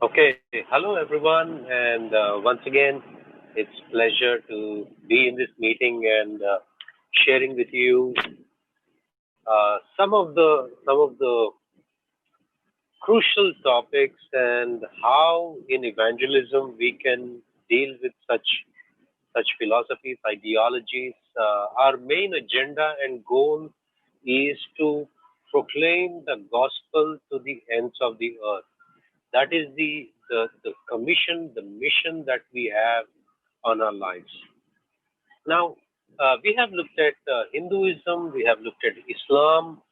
Okay, hello everyone, and once again, it's pleasure to be in this meeting and sharing with you some of the crucial topics and how in evangelism we can deal with such philosophies, ideologies. Our main agenda and goal is to proclaim the gospel to the ends of the earth. That is the commission, the mission that we have on our lives. Now, we have looked at Hinduism, we have looked at Islam.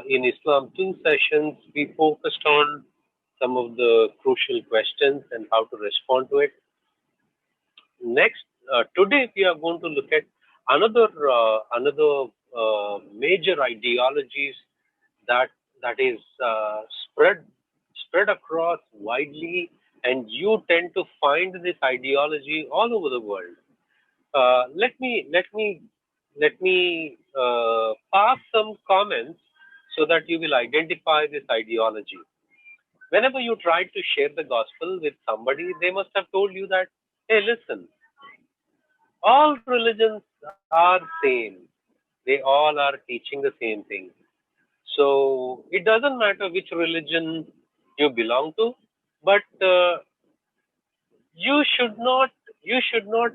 In Islam, two sessions, we focused on some of the crucial questions and how to respond to it. Next, today we are going to look at another major ideologies that that is spread across widely, and you tend to find this ideology all over the world. Let me pass some comments so that you will identify this ideology. Whenever you try to share the gospel with somebody, they must have told you that, hey, listen, all religions are same. They all are teaching the same thing. So it doesn't matter which religion you belong to, but you should not you should not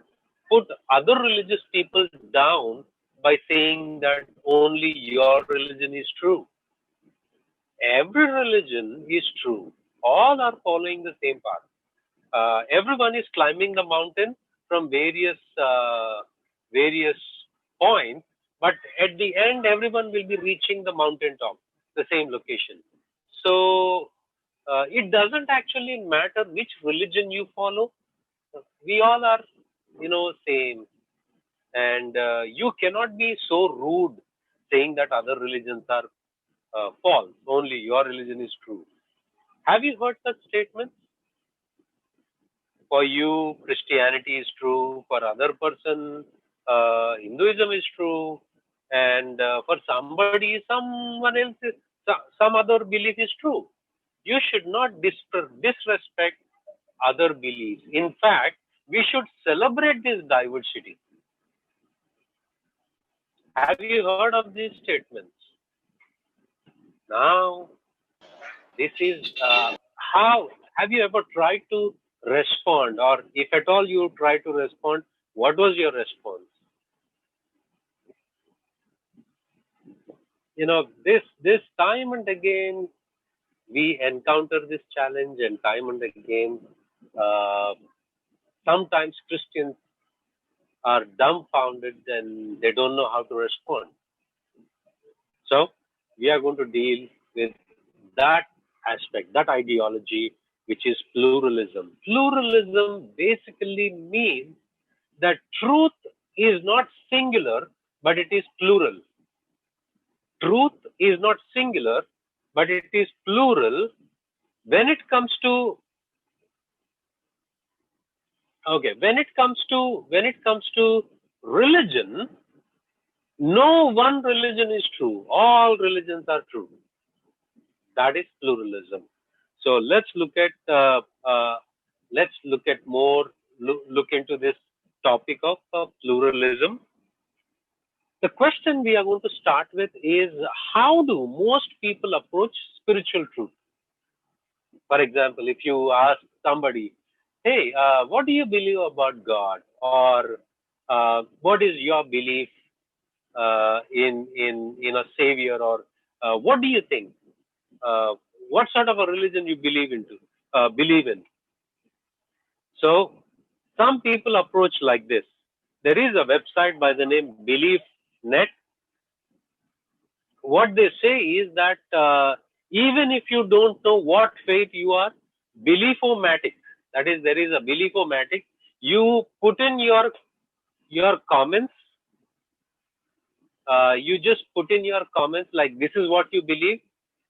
put other religious people down by saying that only your religion is true. Every religion is true. All are following the same path. Everyone is climbing the mountain from various points, but at the end, everyone will be reaching the mountaintop, the same location. So it doesn't actually matter which religion you follow. We all are, same, and you cannot be so rude saying that other religions are false. Only your religion is true. Have you heard such statements? For you, Christianity is true. For other person, Hinduism is true. And for somebody, someone else, some other belief is true. You should not disrespect other beliefs. In fact, we should celebrate this diversity. Have you heard of these statements? Now, this is how have you ever tried to respond, or if at all you try to respond, what was your response? This time and again we encounter this challenge, and time and again, uh, sometimes Christians are dumbfounded and they don't know how to respond. So we are going to deal with that aspect, that ideology, which is pluralism. Pluralism basically means that truth is not singular, but it is plural. Truth is not singular, but it is plural. When it comes to when it comes to religion, no one religion is true. All religions are true. That is pluralism. So let's look at more look into this topic of pluralism. The question we are going to start with is, how do most people approach spiritual truth? For example, if you ask somebody, hey, what do you believe about God? Or what is your belief in a savior? Or what do you think? What sort of a religion you believe in? So some people approach like this. There is a website by the name BeliefNet. What they say is that even if you don't know what faith you are, beliefomatic. That is, there is a beliefomatic. You put in your comments. You just put in your comments like this is what you believe.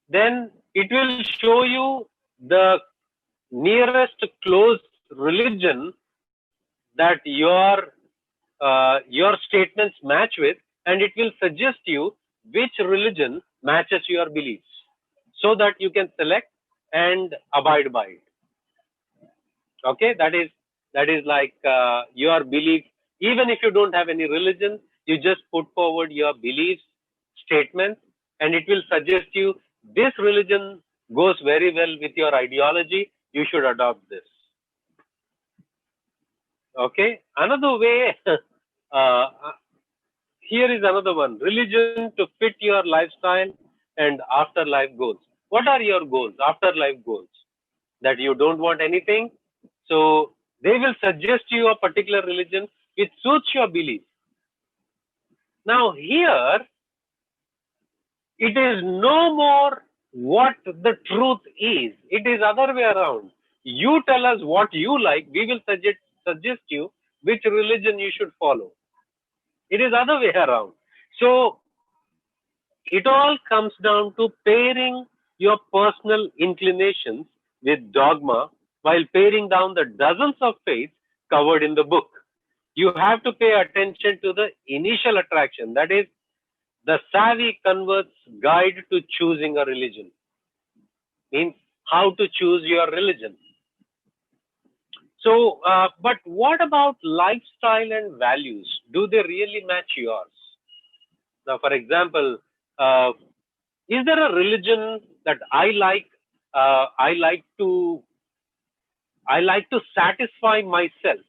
Then it will show you the nearest close religion that your statements match with, and it will suggest you which religion matches your beliefs, so that you can select and abide by it. Okay, that is like your belief. Even if you don't have any religion, you just put forward your beliefs, statements, and it will suggest you this religion goes very well with your ideology. You should adopt this. Okay, another way. uh, Here is another one: religion to fit your lifestyle and afterlife goals. What are your goals, afterlife goals? That you don't want anything, so they will suggest you a particular religion which suits your belief. Now, here it is no more what the truth is, it is other way around. You tell us what you like, we will suggest you which religion you should follow. It is other way around. So it all comes down to pairing your personal inclinations with dogma while paring down the dozens of faiths covered in the book. You have to pay attention to the initial attraction, that is, the savvy convert's guide to choosing a religion. Means how to choose your religion. So, but what about lifestyle and values? Do they really match yours? Now, for example, uh, is there a religion that I like? Uh, I like to I like to satisfy myself.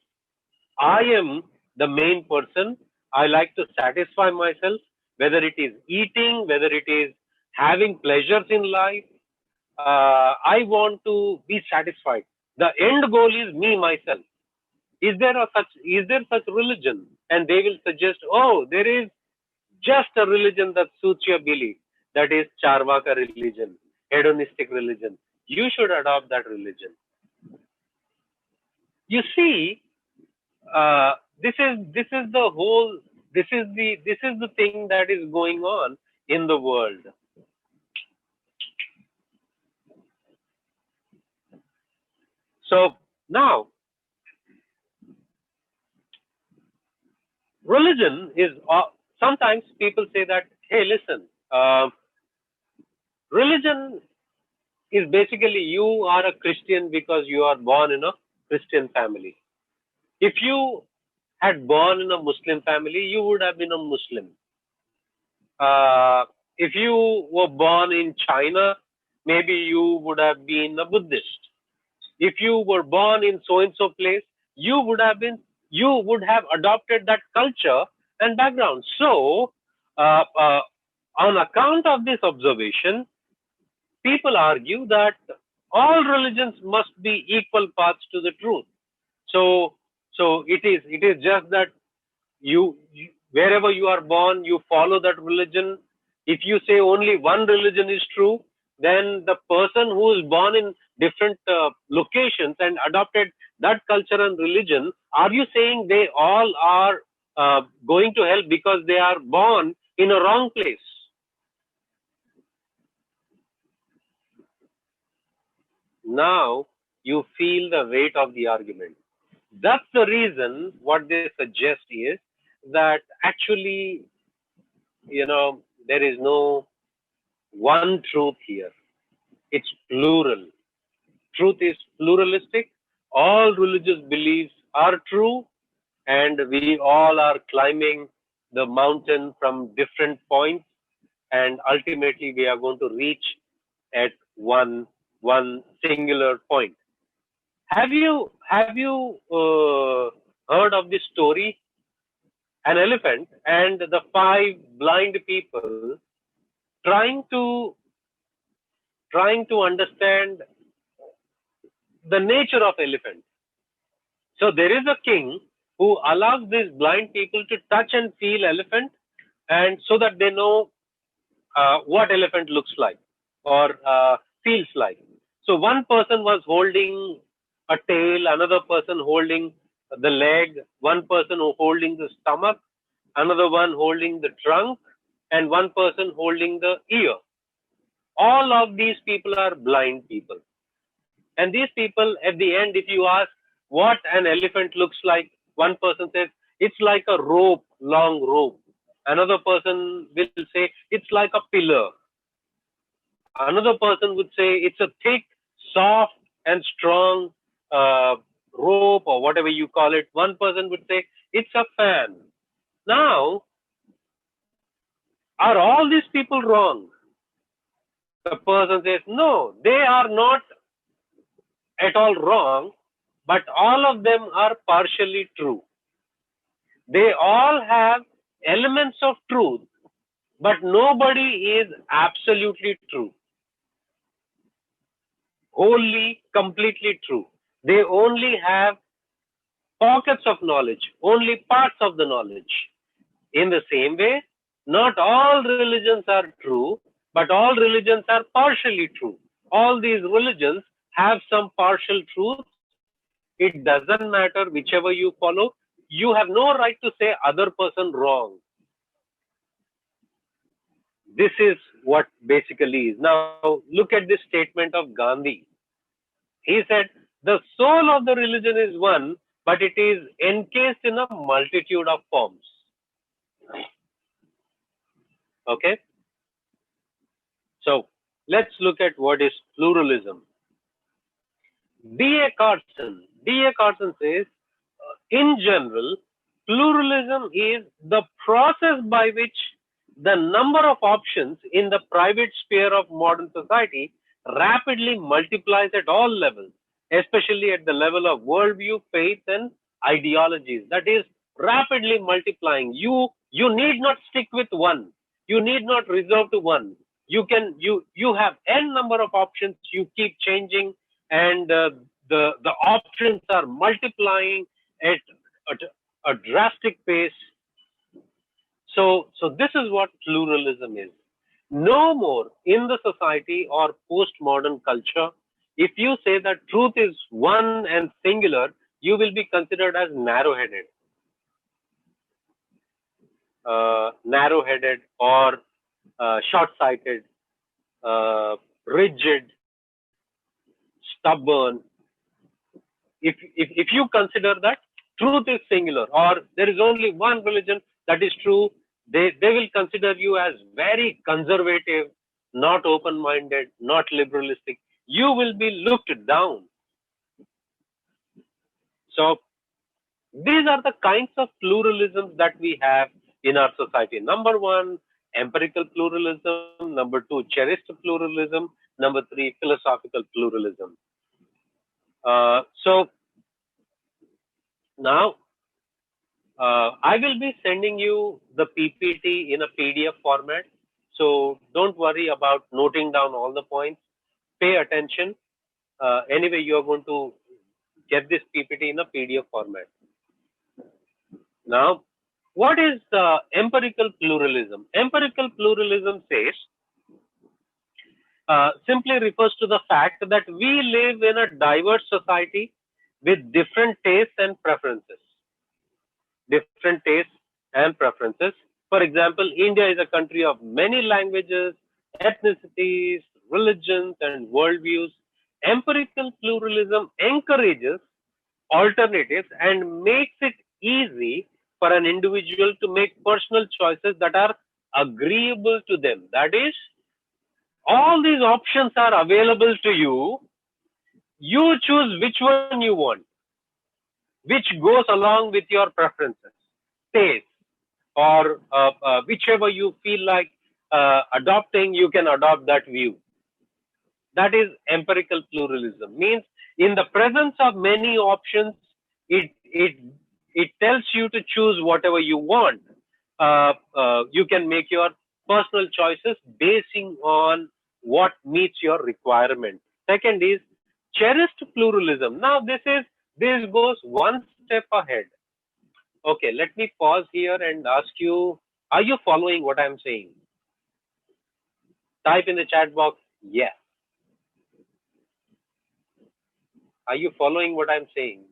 I am the main person. I like to satisfy myself, whether it is eating, whether it is having pleasures in life. I want to be satisfied. The end goal is me myself. Is there such religion? And they will suggest, oh, there is just a religion that suits your belief. That is Charvaka religion, hedonistic religion. You should adopt that religion. You see, this is the whole. This is the thing that is going on in the world. So now, religion is. Sometimes people say that, hey, listen, religion is basically you are a Christian because you are born in a Christian family. If you had born in a Muslim family, you would have been a Muslim. If you were born in China, maybe you would have been a Buddhist. If you were born in so and so place, you would have adopted that culture and background. So, on account of this observation, people argue that all religions must be equal paths to the truth. So, it is just that wherever you are born, you follow that religion. If you say only one religion is true, then the person who is born in different locations and adopted that culture and religion, are you saying they all are going to hell because they are born in a wrong place? Now you feel the weight of the argument. That's the reason what they suggest is that actually, there is no one truth here. It's plural. Truth is pluralistic. All religious beliefs are true, and we all are climbing the mountain from different points, and ultimately we are going to reach at one singular point. Have you heard of this story? An elephant and the five blind people trying to trying to understand the nature of elephant. So there is a king who allows these blind people to touch and feel elephant, and so that they know what elephant looks like or feels like. So one person was holding a tail, another person holding the leg, one person holding the stomach, another one holding the trunk, and one person holding the ear. All of these people are blind people. And these people, at the end, if you ask what an elephant looks like, one person says, it's like a rope, long rope. Another person will say, it's like a pillar. Another person would say, it's a thick, soft, and strong rope or whatever you call it. One person would say it's a fan. Now, are all these people wrong? The person says, no, they are not at all wrong, but all of them are partially true. They all have elements of truth, but nobody is absolutely true, wholly, completely true. They only have pockets of knowledge, only parts of the knowledge. In the same way, not all religions are true, but all religions are partially true. All these religions have some partial truth. It doesn't matter whichever you follow. You have no right to say other person wrong. This is what basically is. Now, look at this statement of Gandhi. He said, the soul of the religion is one, but it is encased in a multitude of forms. Okay? So, let's look at what is pluralism. D.A. Carson says, in general, pluralism is the process by which the number of options in the private sphere of modern society rapidly multiplies at all levels, especially at the level of worldview, faith, and ideologies. That is rapidly multiplying. You need not stick with one. You need not reserve to one. You have n number of options. You keep changing, and the options are multiplying at a drastic pace. So this is what pluralism is. No more in the society or postmodern culture, if you say that truth is one and singular, you will be considered as narrow-headed. Narrow-headed or short-sighted, rigid, stubborn. If you consider that truth is singular or there is only one religion that is true, they will consider you as very conservative, not open-minded, not liberalistic. You will be looked down. So these are the kinds of pluralisms that we have in our society. Number one, empirical pluralism. Number two, cherished pluralism. Number three, philosophical pluralism. So now I will be sending you the PPT in a PDF format. So don't worry about noting down all the points. Pay attention. Anyway, you are going to get this PPT in a PDF format. Now, what is empirical pluralism? Empirical pluralism says, simply refers to the fact that we live in a diverse society with different tastes and preferences. Different tastes and preferences. For example, India is a country of many languages, ethnicities, religions, and worldviews. Empirical pluralism encourages alternatives and makes it easy for an individual to make personal choices that are agreeable to them. That is, all these options are available to you. You choose which one you want, which goes along with your preferences, taste, or whichever you feel like adopting, you can adopt that view. That is empirical pluralism. Means in the presence of many options, it tells you to choose whatever you want. You can make your personal choices basing on what meets your requirement. Second is cherished pluralism. Now this goes one step ahead. Okay, let me pause here and ask you, are you following what I'm saying? Type in the chat box, yes. Are you following what I'm saying?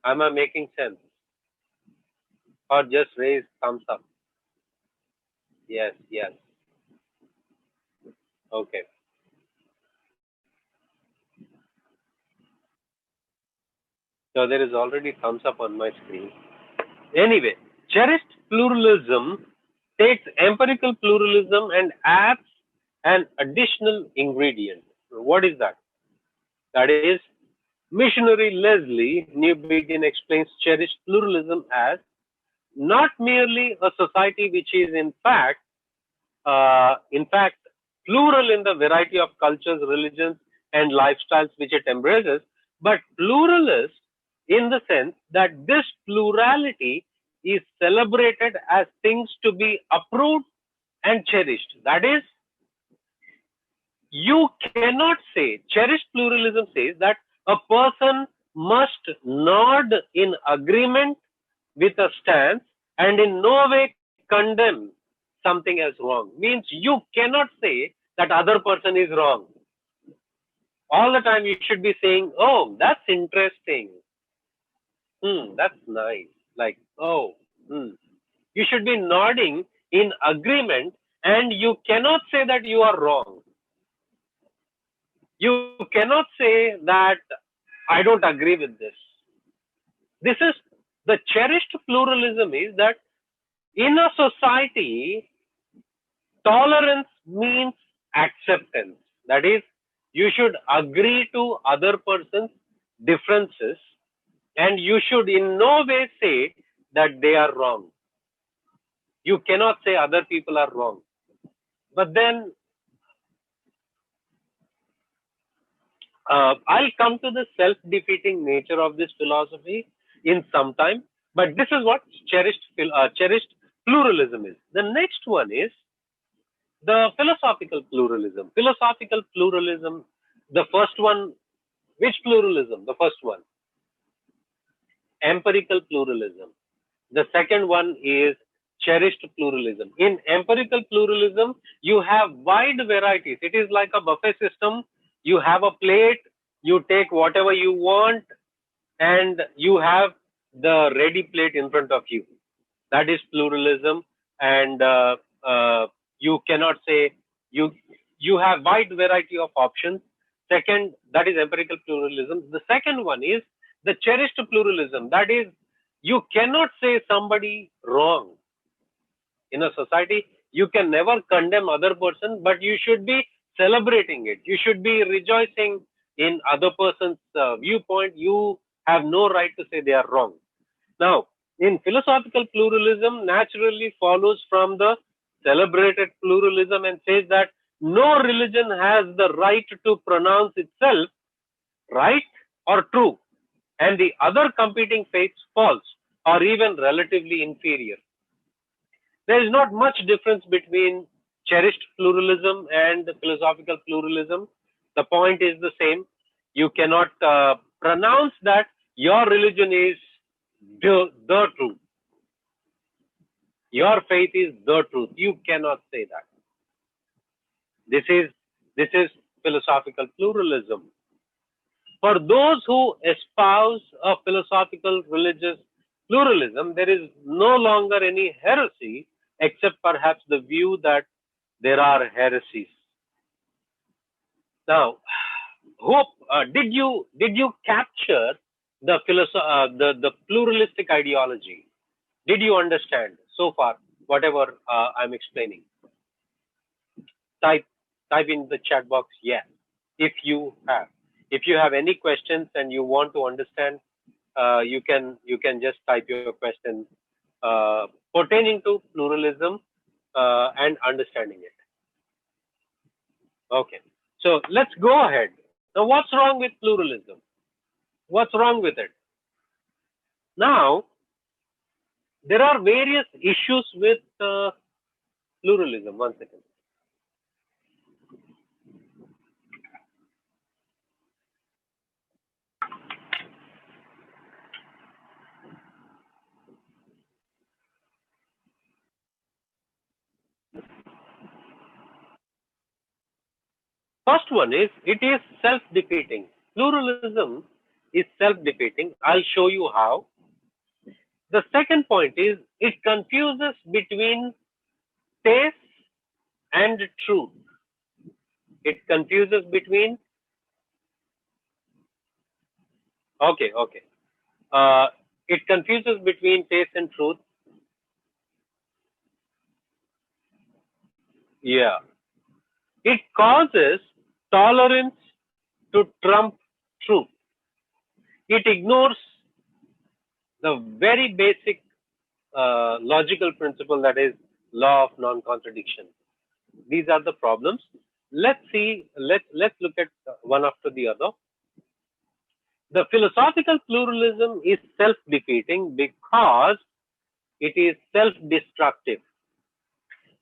Am I making sense? Or just raise thumbs up? Yes, yes. Okay. So there is already thumbs up on my screen. Anyway, cherished pluralism takes empirical pluralism and adds an additional ingredient. What is that? That is, Missionary Leslie Newbigin explains cherished pluralism as not merely a society which is in fact, plural in the variety of cultures, religions, and lifestyles which it embraces, but pluralist in the sense that this plurality is celebrated as things to be approved and cherished. That is, you cannot say, cherished pluralism says that a person must nod in agreement with a stance and in no way condemn something as wrong. Means you cannot say that other person is wrong. All the time you should be saying, oh, that's interesting. That's nice. Like, oh, you should be nodding in agreement, and you cannot say that you are wrong. You cannot say that I don't agree with this. This is the cherished pluralism is that in a society, tolerance means acceptance. That is, you should agree to other person's differences and you should in no way say that they are wrong. You cannot say other people are wrong. But then I'll come to the self-defeating nature of this philosophy in some time. But this is what cherished pluralism is. The next one is the philosophical pluralism. Philosophical pluralism, the first one, which pluralism? The first one, empirical pluralism. The second one is cherished pluralism. In empirical pluralism, you have wide varieties. It is like a buffet system. You have a plate, you take whatever you want, and you have the ready plate in front of you. That is pluralism, and you cannot say you have wide variety of options. Second, that is empirical pluralism. The second one is the cherished pluralism. That is, you cannot say somebody wrong. In a society, you can never condemn other person, but you should be celebrating it. You should be rejoicing in other person's viewpoint. You have no right to say they are wrong. Now, in philosophical pluralism, naturally follows from the celebrated pluralism and says that no religion has the right to pronounce itself right or true, and the other competing faiths false or even relatively inferior. There is not much difference between cherished pluralism and philosophical pluralism. The point is the same. You cannot pronounce that your religion is the truth. Your faith is the truth. You cannot say that. This is philosophical pluralism. For those who espouse a philosophical religious pluralism, there is no longer any heresy except perhaps the view that there are heresies. Now, hope did you capture the pluralistic ideology? Did you understand so far whatever I'm explaining? Type in the chat box yes if you have. If you have any questions and you want to understand, you can just type your question pertaining to pluralism and understanding it. Okay, so let's go ahead. Now, what's wrong with pluralism? What's wrong with it? Now, there are various issues with pluralism. One second. First one is, it is self-defeating. Pluralism is self-defeating. I'll show you how. The second point is, it confuses between taste and truth. It confuses between, it confuses between taste and truth. Yeah. It causes tolerance to trump truth. It ignores the very basic logical principle, that is law of non-contradiction. These are the problems. Let's see. Let's look at one after the other. The philosophical pluralism is self-defeating because it is self-destructive.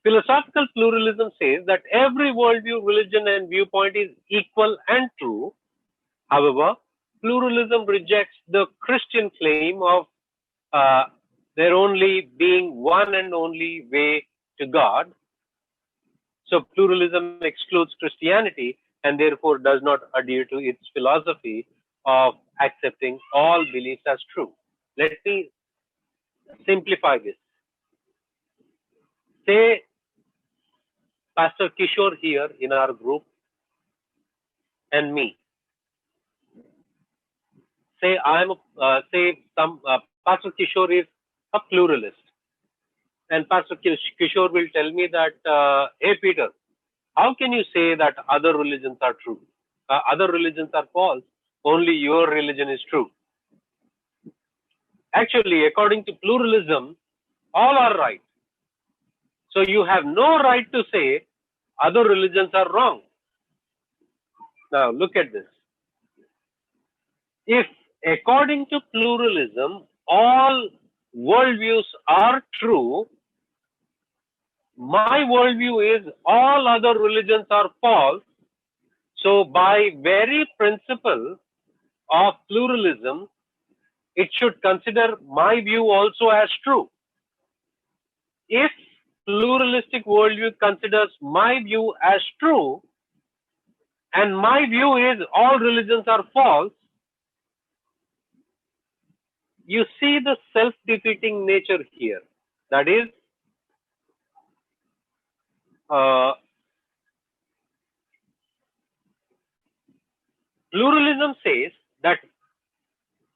Philosophical pluralism says that every worldview, religion, and viewpoint is equal and true. However, pluralism rejects the Christian claim of uh, there only being one and only way to God. So pluralism excludes Christianity and therefore does not adhere to its philosophy of accepting all beliefs as true. Let me simplify this. Say Pastor Kishore here in our group and me. Say Pastor Kishore is a pluralist, and Pastor Kishore will tell me that, hey Peter, how can you say that other religions are true? Other religions are false. Only your religion is true. Actually, according to pluralism, all are right. So you have no right to say other religions are wrong. Now look at this. If according to pluralism, all worldviews are true, my worldview is all other religions are false. So by very principle of pluralism, it should consider my view also as true. If pluralistic worldview considers my view as true, and my view is all religions are false, you see the self-defeating nature here. That is, pluralism says that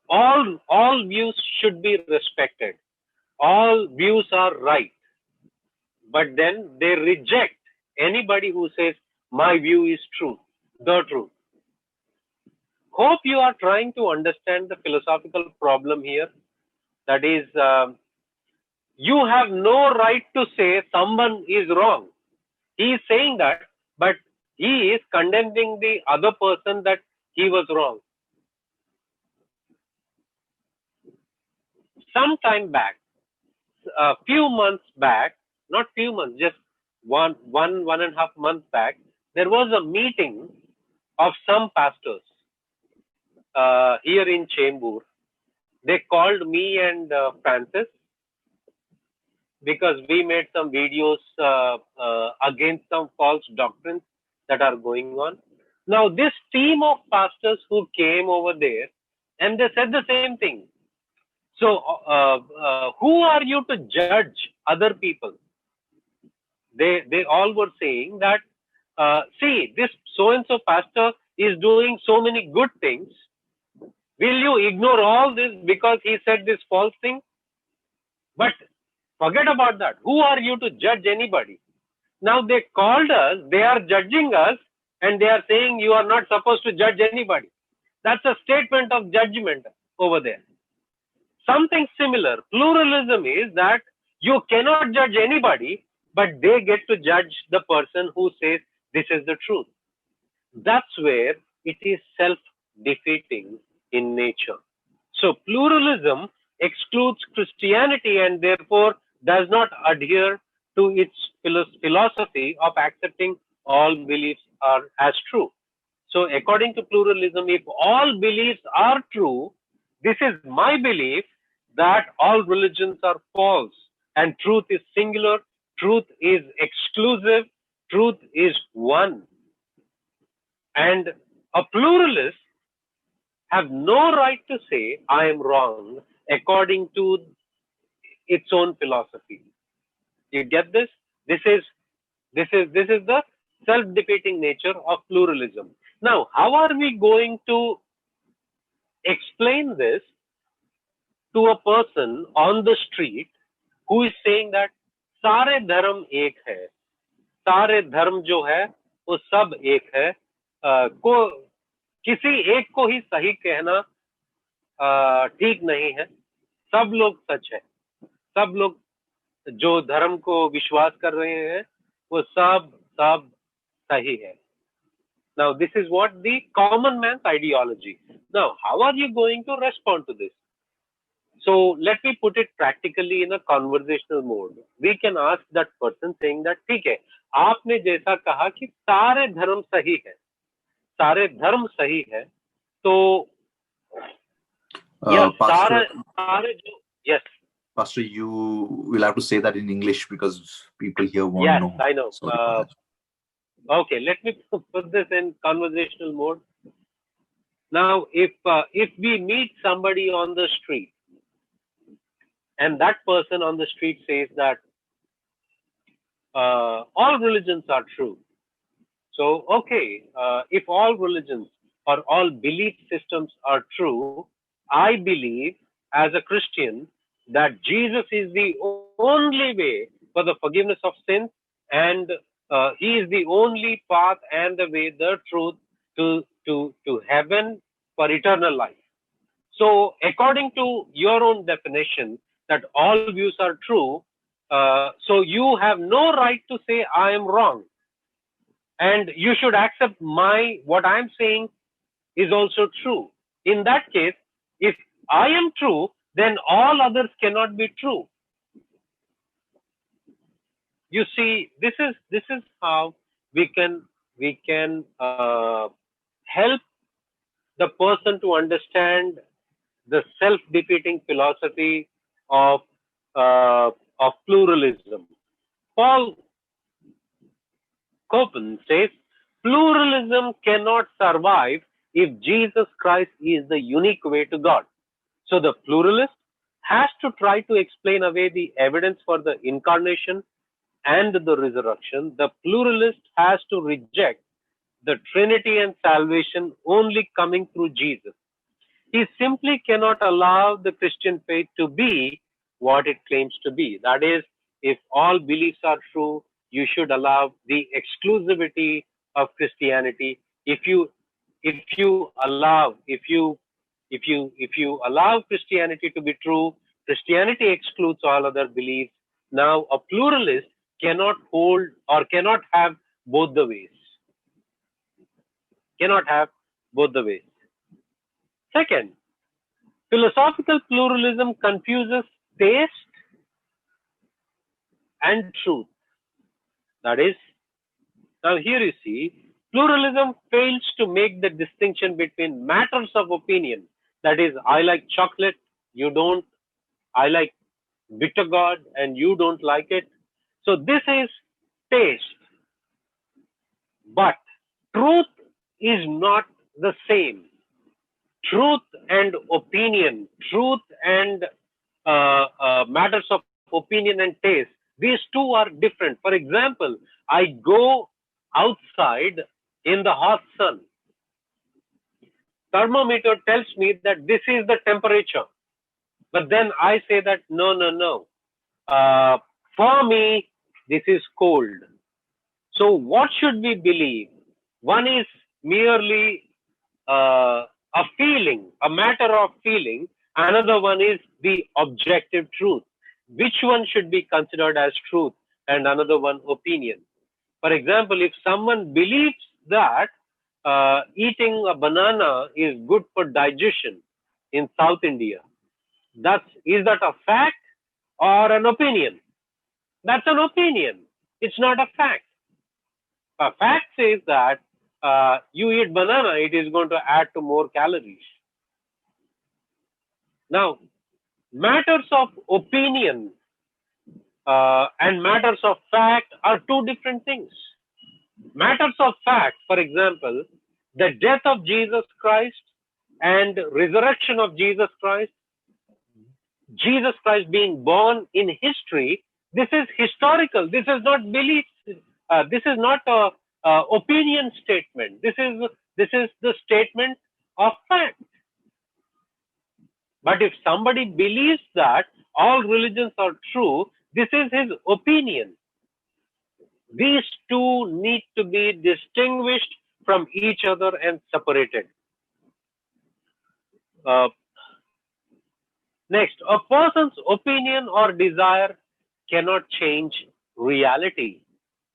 all views should be respected. All views are right. But then they reject anybody who says, my view is true, the truth. Hope you are trying to understand the philosophical problem here. That is, you have no right to say someone is wrong. He is saying that, but he is condemning the other person that he was wrong. Some time back, a few months back, not few months, just one and a half months back, there was a meeting of some pastors here in Chembur. They called me and Francis because we made some videos against some false doctrines that are going on. Now, this team of pastors who came over there, and they said the same thing. So, who are you to judge other people? They all were saying that, see, this so-and-so pastor is doing so many good things. Will you ignore all this because he said this false thing? But forget about that. Who are you to judge anybody? Now they called us, they are judging us, and they are saying you are not supposed to judge anybody. That's a statement of judgment over there. Something similar. Pluralism is that you cannot judge anybody, but they get to judge the person who says this is the truth. That's where it is self-defeating in nature. So pluralism excludes Christianity and therefore does not adhere to its philosophy of accepting all beliefs are as true. So according to pluralism, if all beliefs are true, this is my belief that all religions are false and truth is singular, truth is exclusive, truth is one. And a pluralist have no right to say I am wrong according to its own philosophy. You get this? This is the self-defeating nature of pluralism. Now, how are we going to explain this to a person on the street who is saying that सारे धर्म एक है, सारे धर्म जो है वो सब एक है, को किसी एक को ही सही कहना ठीक नहीं है, सब लोग सच है, सब लोग जो धर्म को विश्वास कर रहे हैं वो सब सब सही है. Now this is what the common man's ideology. Now how are you going to respond to this? So let me put it practically in a conversational mode. We can ask that person saying that ठीक है, आपने जैसा कहा कि सारे धर्म सही है, सारे धर्म सही है, तो यस सारे Pastor, सारे जो yes Pastor, you will have to say that in English because people here want to yes know. I know. Sorry for that. Okay, let me put this in conversational mode. Now, if we meet somebody on the street, and that person on the street says that all religions are true, so okay, if all religions or all belief systems are true, I believe as a Christian that Jesus is the only way for the forgiveness of sins, and He is the only path and the way, the truth to heaven for eternal life. So, according to your own definition, that all views are true, so you have no right to say I am wrong, and you should accept what I am saying is also true. In that case, if I am true, then all others cannot be true. You see, this is how we can help the person to understand the self-defeating philosophy of pluralism. Paul Copen says pluralism cannot survive if Jesus Christ is the unique way to God. So the pluralist has to try to explain away the evidence for the incarnation and the resurrection. The pluralist has to reject the Trinity and salvation only coming through Jesus. He simply cannot allow the Christian faith to be what it claims to be. That is, if all beliefs are true, you should allow the exclusivity of Christianity. If you allow Christianity to be true, Christianity excludes all other beliefs. Now, a pluralist cannot hold or cannot have both the ways. Cannot have both the ways. Second, philosophical pluralism confuses taste and truth. That is, now here you see, pluralism fails to make the distinction between matters of opinion. That is, I like chocolate, you don't. I like bitter gourd, and you don't like it. So this is taste. But truth is not the same. Truth and opinion, truth and matters of opinion and taste, these two are different. For example, I go outside in the hot sun. Thermometer tells me that this is the temperature. But then I say that no. For me, this is cold. So what should we believe? One is merely a feeling, a matter of feeling. Another one is the objective truth. Which one should be considered as truth and another one opinion? For example, if someone believes that eating a banana is good for digestion in South India, is that a fact or an opinion? That's an opinion. It's not a fact. A fact says that you eat banana, it is going to add to more calories. Now, matters of opinion and matters of fact are two different things. Matters of fact, for example, the death of Jesus Christ and resurrection of Jesus Christ being born in history, this is historical. This is not belief. This is not a opinion statement. This is the statement of fact. But if somebody believes that all religions are true, this is his opinion. These two need to be distinguished from each other and separated. Next, a person's opinion or desire cannot change reality.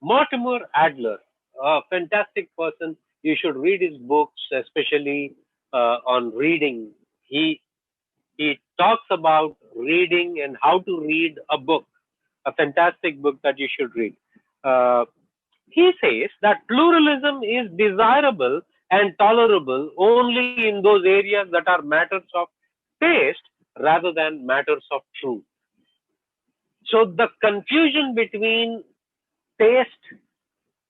Mortimer Adler, a fantastic person. You should read his books, especially on reading. He talks about reading and how to read a book, a fantastic book that you should read. Uh, he says that pluralism is desirable and tolerable only in those areas that are matters of taste rather than matters of truth. So the confusion between taste,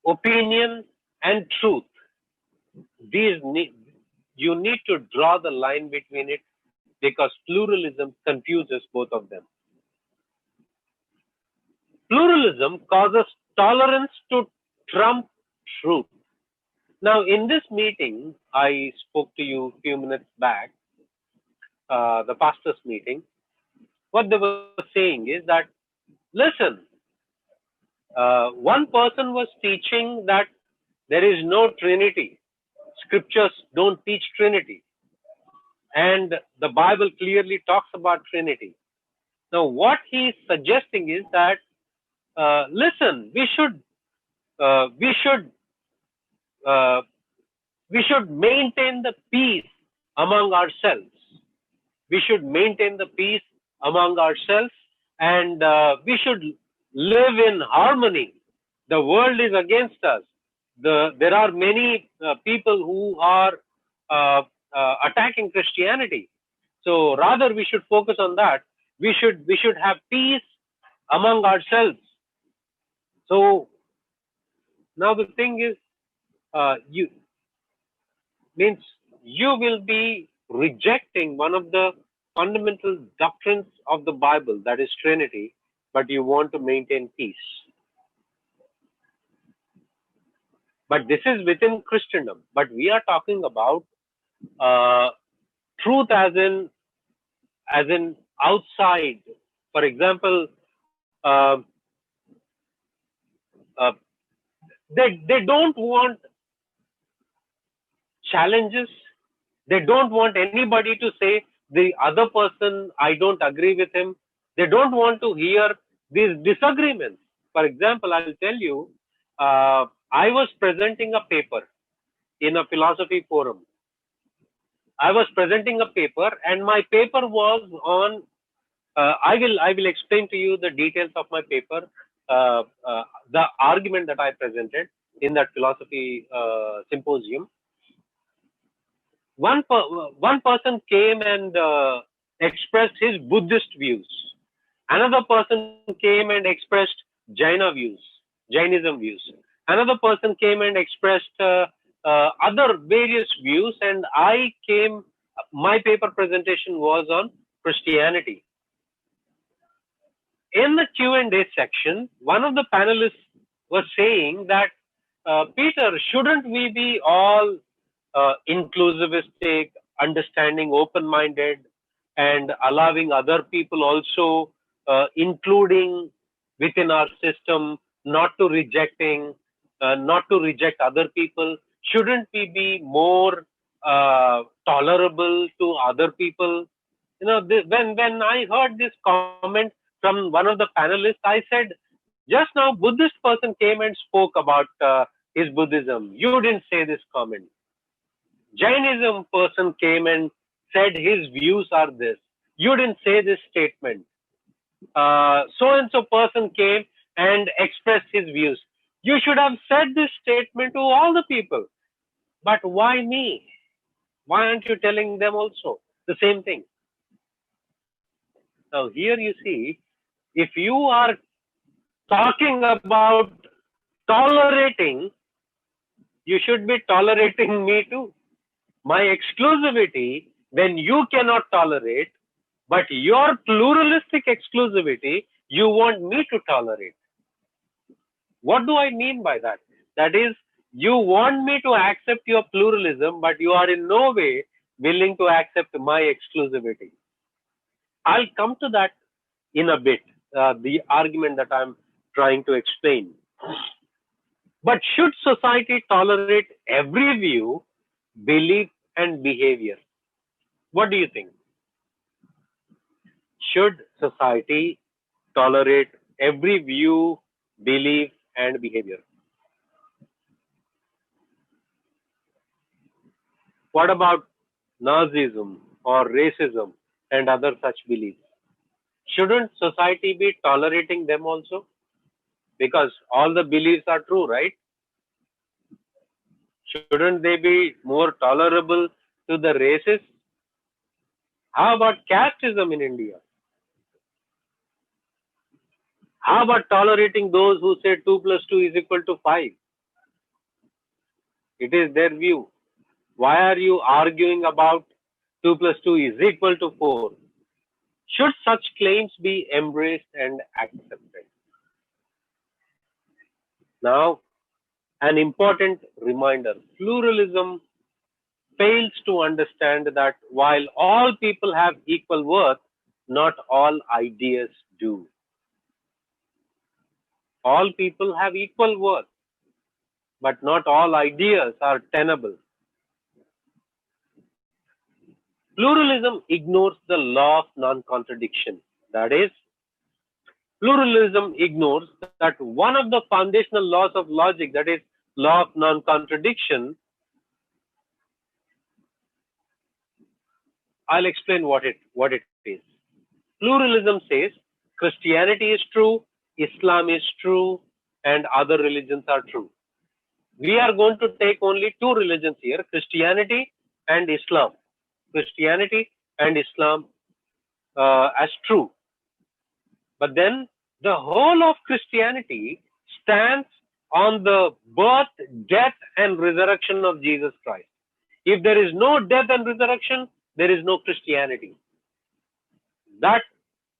opinion, and truth, these need, you need to draw the line between it because pluralism confuses both of them. Pluralism causes tolerance to trump truth. Now, in this meeting, I spoke to you a few minutes back, the pastors' meeting. What they were saying is that, listen, one person was teaching that there is no Trinity. Scriptures don't teach Trinity. And the Bible clearly talks about Trinity. Now, what he's suggesting is that, listen, uh, we should, uh, we should maintain the peace among ourselves. We should maintain the peace among ourselves, and we should live in harmony. The world is against us. There are many people who are attacking Christianity. So rather, we should focus on that. We should have peace among ourselves. So now the thing is, you means you will be rejecting one of the fundamental doctrines of the Bible, that is Trinity, but you want to maintain peace. But this is within Christendom. But we are talking about uh, truth as in outside. For example, uh, uh, they don't want challenges. They don't want anybody to say the other person, I don't agree with him. They don't want to hear these disagreements. For example, I'll tell you, I was presenting a paper in a philosophy forum. I was presenting a paper, and my paper was on. I will explain to you the details of my paper, the argument that I presented in that philosophy symposium. One person came and expressed his Buddhist views. Another person came and expressed Jainism views. Another person came and expressed other various views, and my paper presentation was on Christianity. In the Q&A section, one of the panelists was saying that, Peter, shouldn't we be all inclusivistic, understanding, open-minded, and allowing other people also, including within our system, not to reject other people? Shouldn't we be more tolerable to other people? When I heard this comment from one of the panelists, I said, just now Buddhist person came and spoke about his Buddhism. You didn't say this comment. Jainism person came and said his views are this. You didn't say this statement. So-and-so person came and expressed his views. You should have said this statement to all the people. But why me? Why aren't you telling them also the same thing? Now here you see, if you are talking about tolerating, you should be tolerating me too. My exclusivity, when you cannot tolerate, but your pluralistic exclusivity, you want me to tolerate. What do I mean by that? That is, you want me to accept your pluralism, but you are in no way willing to accept my exclusivity. I'll come to that in a bit, the argument that I'm trying to explain. But should society tolerate every view, belief, and behavior? What do you think? Should society tolerate every view, belief, and behavior? What about Nazism or racism and other such beliefs? Shouldn't society be tolerating them also? Because all the beliefs are true, right? Shouldn't they be more tolerable to the races? How about casteism in India? How about tolerating those who say 2 plus 2 is equal to 5? It is their view. Why are you arguing about 2 plus 2 is equal to 4? Should such claims be embraced and accepted? Now, an important reminder: pluralism fails to understand that while all people have equal worth, not all ideas do. All people have equal worth, but not all ideas are tenable. Pluralism ignores the law of non-contradiction. That is, pluralism ignores that one of the foundational laws of logic, that is, law of non-contradiction. I'll explain what it is. Pluralism says Christianity is true, Islam is true, and other religions are true. We are going to take only two religions here, Christianity and Islam. Christianity and Islam as true. But then the whole of Christianity stands on the birth, death, and resurrection of Jesus Christ. If there is no death and resurrection, there is no Christianity. That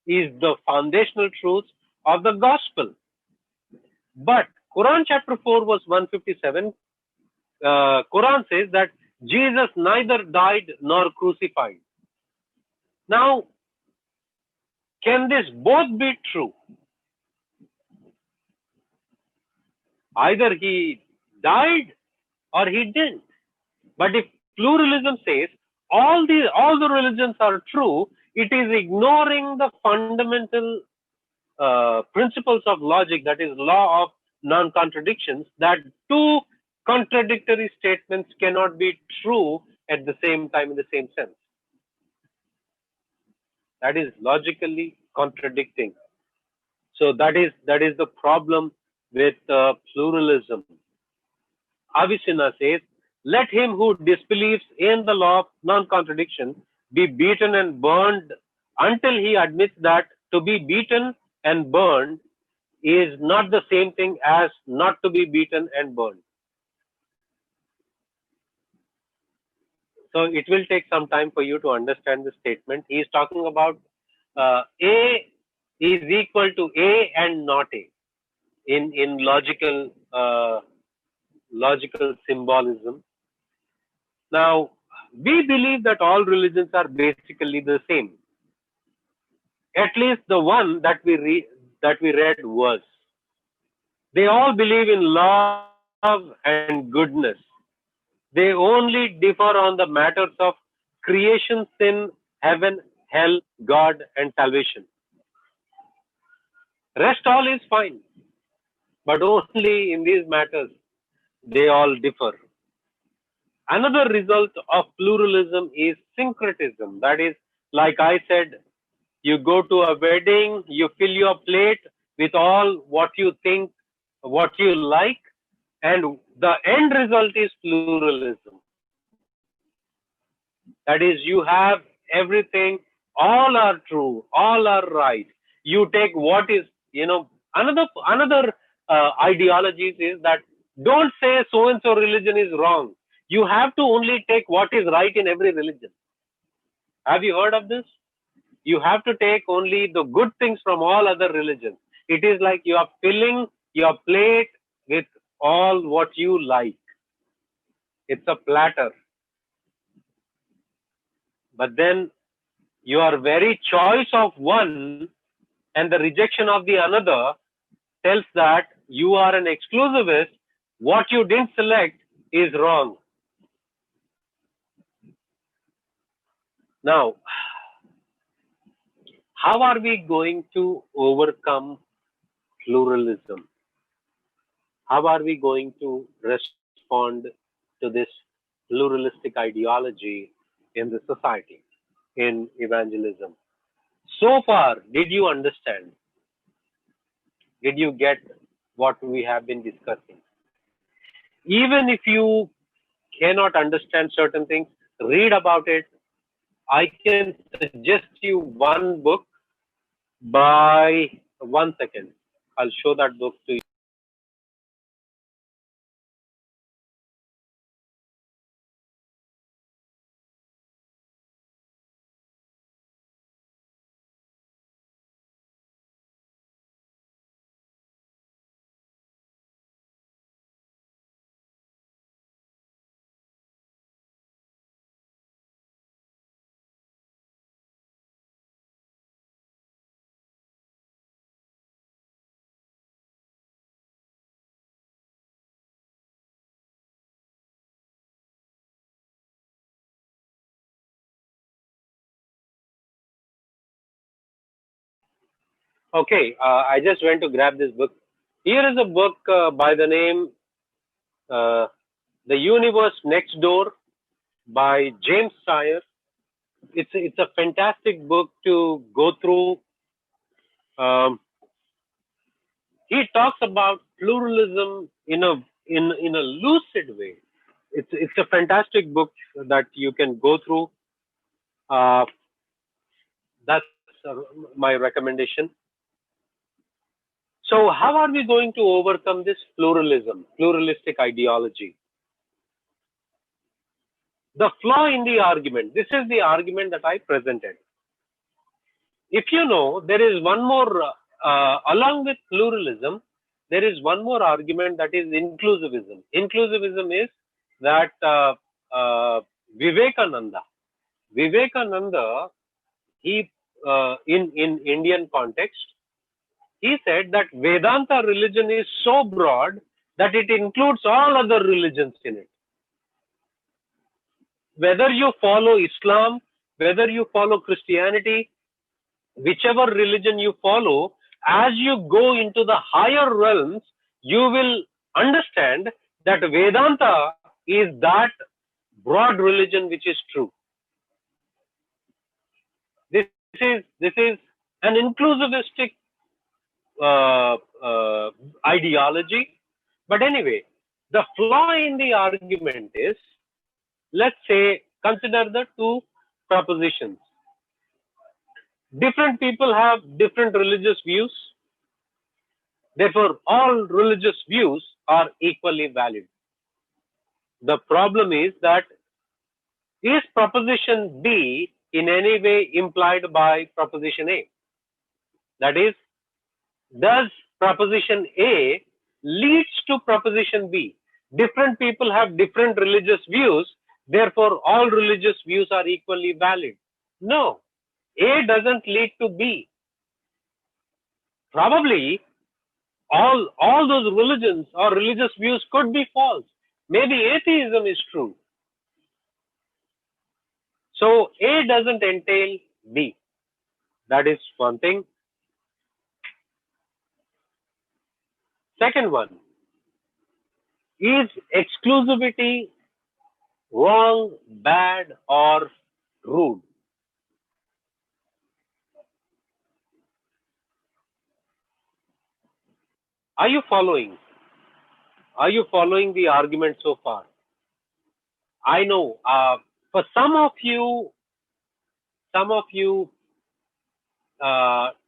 is the foundational truth of the gospel. But Quran chapter 4 verse 157, Quran says that Jesus neither died nor crucified. Now, can this both be true? Either he died or he didn't. But if pluralism says all the religions are true, it is ignoring the fundamental principles of logic, that is law of non-contradictions, that two contradictory statements cannot be true at the same time in the same sense. That is logically contradicting. So that is the problem with pluralism. Avicenna says, let him who disbelieves in the law of non-contradiction be beaten and burned until he admits that to be beaten and burned is not the same thing as not to be beaten and burned. So it will take some time for you to understand the statement. He is talking about A is equal to A and not A in logical symbolism. Now, we believe that all religions are basically the same. At least the one that we read was. They all believe in love and goodness. They only differ on the matters of creation, sin, heaven, hell, God, and salvation. Rest all is fine. But only in these matters, they all differ. Another result of pluralism is syncretism. That is, like I said, you go to a wedding, you fill your plate with all what you think, what you like, and the end result is pluralism. That is, you have everything, all are true, all are right. You take what is, another ideologies is that don't say so-and-so religion is wrong. You have to only take what is right in every religion. Have you heard of this? You have to take only the good things from all other religions. It is like you are filling your plate with all what you like. It's a platter. But then your very choice of one and the rejection of the another tells that you are an exclusivist. What you didn't select is wrong. Now, how are we going to overcome pluralism? How are we going to respond to this pluralistic ideology in the society, in evangelism? So far, did you understand? Did you get what we have been discussing? Even if you cannot understand certain things, read about it. I can suggest you one book by 1 second. I'll show that book to you. Okay, I just went to grab this book. Here is a book by the name uh, The Universe Next Door by James Sire. It's a fantastic book to go through. Um, he talks about pluralism in a lucid way. It's a fantastic book that you can go through. Uh, that's my recommendation. So, how are we going to overcome this pluralistic ideology? The flaw in the argument. This is the argument that I presented. If you know, there is one more, along with pluralism, there is one more argument, that is inclusivism. Inclusivism is that Vivekananda, Vivekananda, he in Indian context, he said that Vedanta religion is so broad that it includes all other religions in it. Whether you follow Islam, whether you follow Christianity, whichever religion you follow, as you go into the higher realms, you will understand that Vedanta is that broad religion which is true. This is an inclusivistic ideology. But anyway, the flaw in the argument is, let's say, consider the two propositions. Different people have different religious views. Therefore, all religious views are equally valid. The problem is that, is proposition B in any way implied by proposition A? That is, does proposition A leads to proposition B? Different people have different religious views, therefore all religious views are equally valid. No, A doesn't lead to B. Probably all those religions or religious views could be false. Maybe atheism is true. So A doesn't entail B. That is one thing. Second one, is exclusivity wrong, bad, or rude? Are you following? Are you following the argument so far? I know for some of you,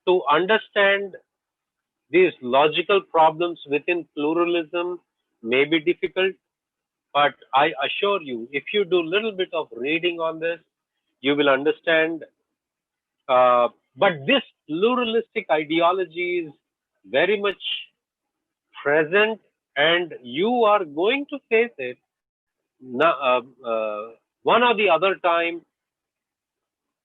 to understand these logical problems within pluralism may be difficult, but I assure you, if you do a little bit of reading on this, you will understand. But this pluralistic ideology is very much present, and you are going to face it one or the other time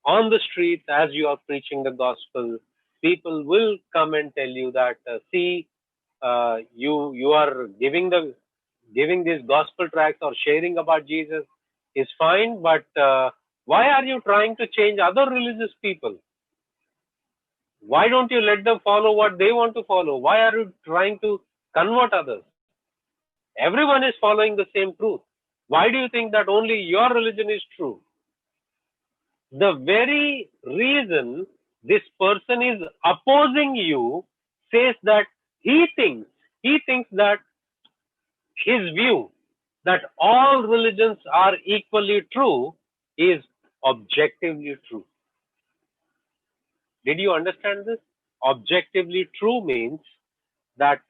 on the streets as you are preaching the gospel. People will come and tell you that, see, you are giving these gospel tracts or sharing about Jesus is fine, but why are you trying to change other religious people? Why don't you let them follow what they want to follow? Why are you trying to convert others? Everyone is following the same truth. Why do you think that only your religion is true? The very reason this person is opposing you says that he thinks that his view that all religions are equally true is objectively true. Did you understand this? Objectively true means that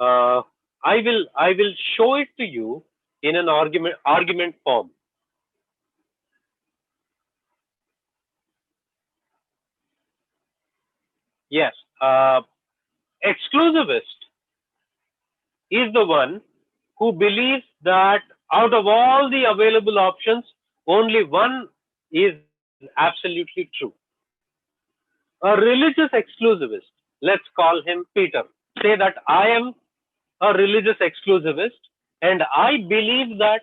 I will show it to you in an argument form. Yes, exclusivist is the one who believes that out of all the available options, only one is absolutely true. A religious exclusivist, let's call him Peter, say that I am a religious exclusivist and I believe that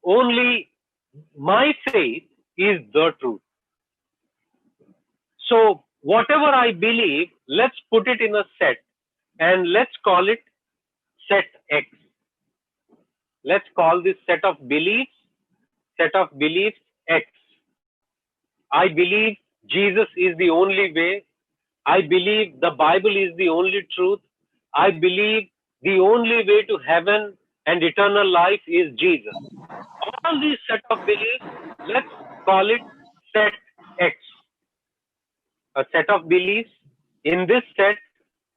only my faith is the truth. So whatever I believe, let's put it in a set and let's call it set X. Let's call this set of beliefs X. I believe Jesus is the only way. I believe the Bible is the only truth. I believe the only way to heaven and eternal life is Jesus. All these set of beliefs, let's call it set X. A set of beliefs. In this set,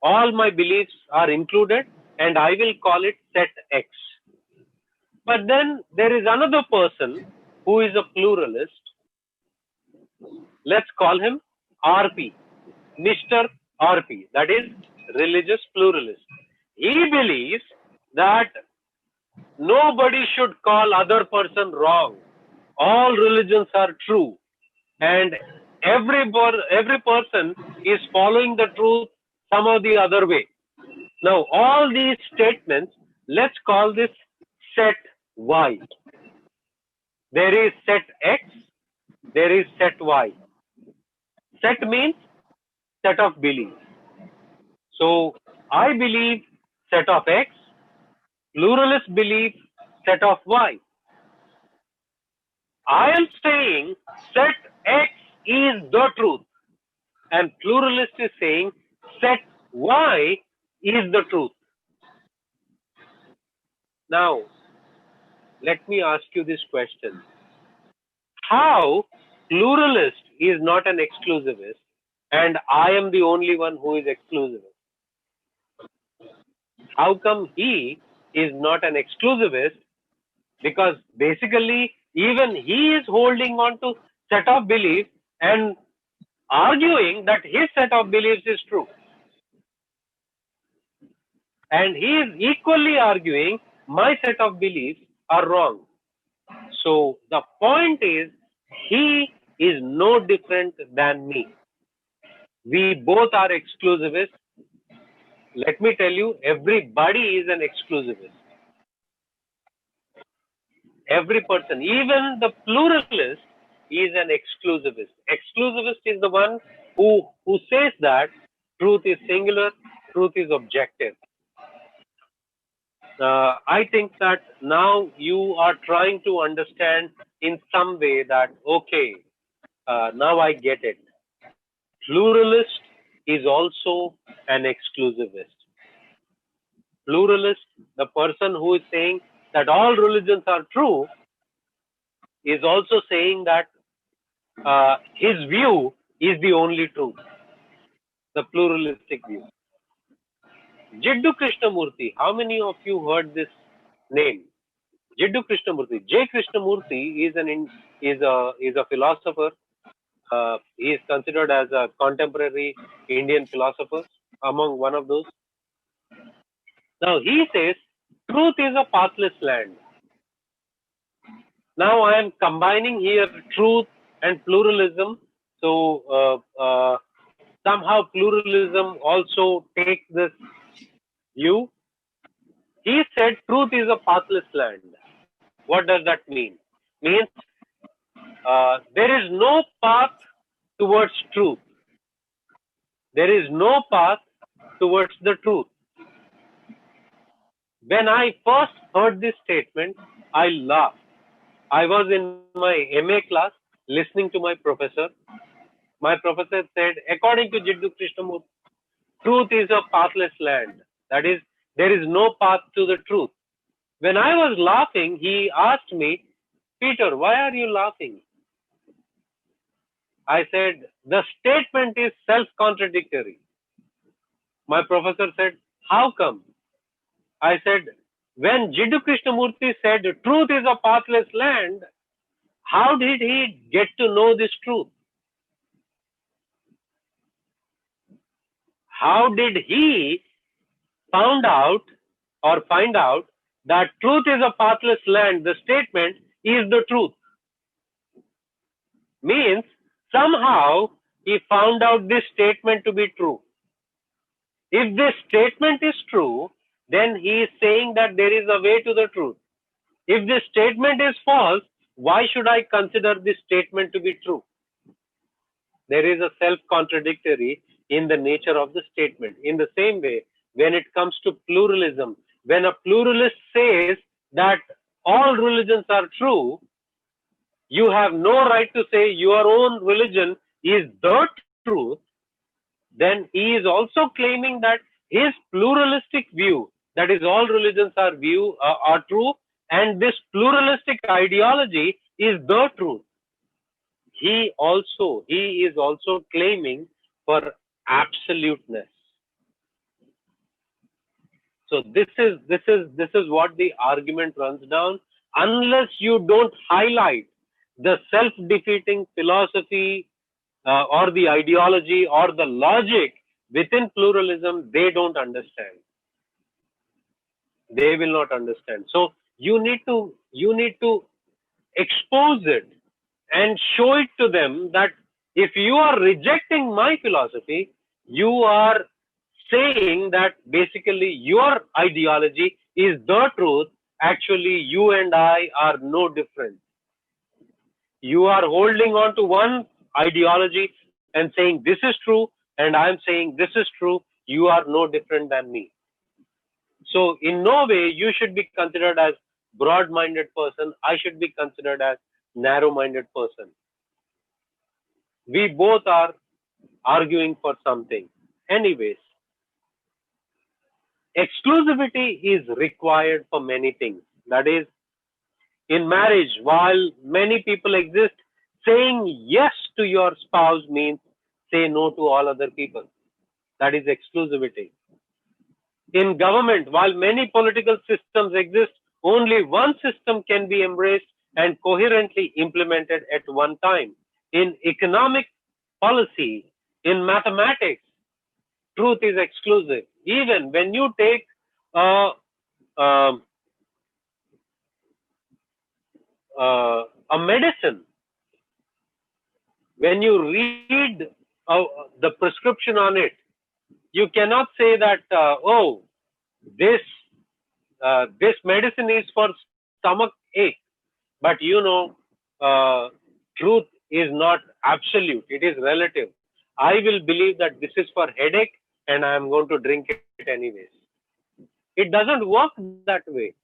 all my beliefs are included and I will call it set X. But then there is another person who is a pluralist. Let's call him RP, Mr. RP, that is religious pluralist. He believes that nobody should call other person wrong. All religions are true and every person is following the truth some or the other way. Now all these statements, let's call this set Y. There is set X, there is set Y. Set means set of beliefs. So I believe set of X, pluralist belief set of Y. I am saying set X is the truth and pluralist is saying set Y is the truth. Now, let me ask you this question. How pluralist is not an exclusivist and I am the only one who is exclusivist? How come he is not an exclusivist? Because basically even he is holding on to set of beliefs and arguing that his set of beliefs is true. And he is equally arguing my set of beliefs are wrong. So the point is, he is no different than me. We both are exclusivists. Let me tell you, everybody is an exclusivist. Every person, even the pluralist, is an exclusivist. Exclusivist is the one who says that truth is singular, truth is objective. I think that now you are trying to understand in some way that, okay, now I get it. Pluralist is also an exclusivist. Pluralist, the person who is saying that all religions are true, is also saying that his view is the only truth, the pluralistic view. Jiddu Krishnamurti, how many of you heard this name? Jiddu Krishnamurti. J. Krishnamurti is a philosopher. He is considered as a contemporary Indian philosopher, among one of those. Now he says, truth is a pathless land. Now I am combining here truth and pluralism. So somehow pluralism also takes this view. He said truth is a pathless land. What does that mean? Means there is no path towards truth. There is no path towards the truth. When I first heard this statement, I laughed. I was in my MA class listening to my professor. My professor said, according to Jiddu Krishnamurti, truth is a pathless land. That is, there is no path to the truth. When I was laughing, he asked me, Peter, why are you laughing? I said, the statement is self-contradictory. My professor said, how come? I said, when Jiddu Krishnamurti said truth is a pathless land, how did he get to know this truth? How did he find out that truth is a pathless land? The statement is the truth. Means somehow he found out this statement to be true. If this statement is true, then he is saying that there is a way to the truth. If this statement is false, why should I consider this statement to be true? There is a self-contradictory in the nature of the statement. In the same way, when it comes to pluralism, when a pluralist says that all religions are true, you have no right to say your own religion is the truth. Then he is also claiming that his pluralistic view, that is all religions are true, and this pluralistic ideology is the truth. He is also claiming for absoluteness. So this is what the argument runs down. Unless you don't highlight the self-defeating philosophy or the ideology or the logic within pluralism, they don't understand. They will not understand. So you need to expose it and show it to them that if you are rejecting my philosophy, you are saying that basically your ideology is the truth. Actually, you and I are no different. You are holding on to one ideology and saying this is true, and I am saying this is true. You are no different than me. So in no way you should be considered as broad-minded person. I should be considered as narrow-minded person. We both are arguing for something. Anyways, exclusivity is required for many things. That is, in marriage, while many people exist, saying yes to your spouse means say no to all other people. That is exclusivity. In government, while many political systems exist, only one system can be embraced and coherently implemented at one time. In economic policy, in mathematics, truth is exclusive. Even when you take a medicine, when you read the prescription on it, you cannot say that, this medicine is for stomach ache. But truth is not absolute. It is relative. I will believe that this is for headache and I am going to drink it anyways. It doesn't work that way,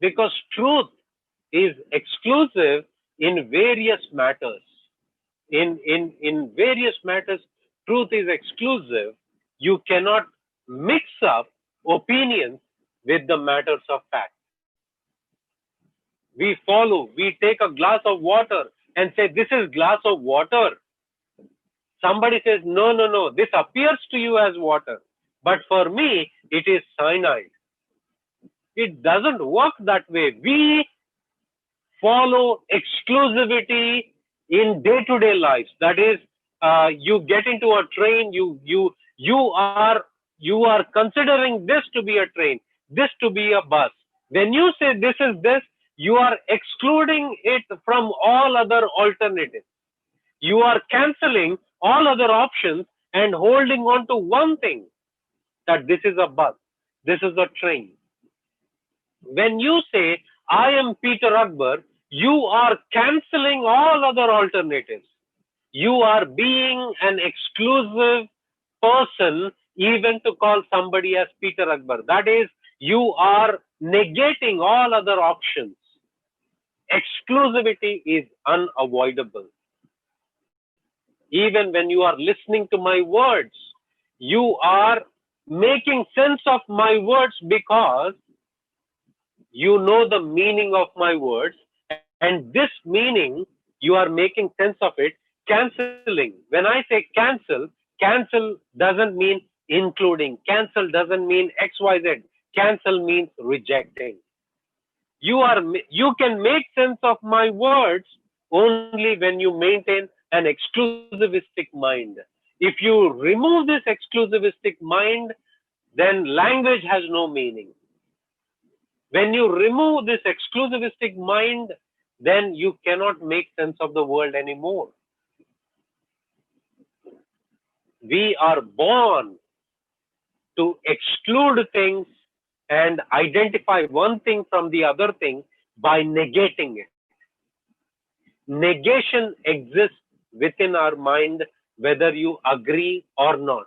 because truth is exclusive in various matters. In various matters, truth is exclusive. You cannot mix up opinions with the matters of fact. We take a glass of water and say, this is glass of water. Somebody says, no, this appears to you as water, but for me, it is cyanide. It doesn't work that way. We follow exclusivity in day-to-day lives. That is, you get into a train, you are considering this to be a train, this to be a bus. When you say this is this, you are excluding it from all other alternatives. You are cancelling all other options and holding on to one thing, that this is a bus, this is a train. When you say, I am Peter Akbar, you are cancelling all other alternatives. You are being an exclusive person even to call somebody as Peter Akbar. That is, you are negating all other options. Exclusivity is unavoidable. Even when you are listening to my words, you are making sense of my words because you know the meaning of my words, and this meaning you are making sense of it, canceling. When I say cancel doesn't mean including, cancel doesn't mean XYZ, cancel means rejecting. You can make sense of my words only when you maintain an exclusivistic mind. If you remove this exclusivistic mind, then language has no meaning. When you remove this exclusivistic mind, then you cannot make sense of the world anymore. We are born to exclude things and identify one thing from the other thing by negating it. Negation exists within our mind, whether you agree or not.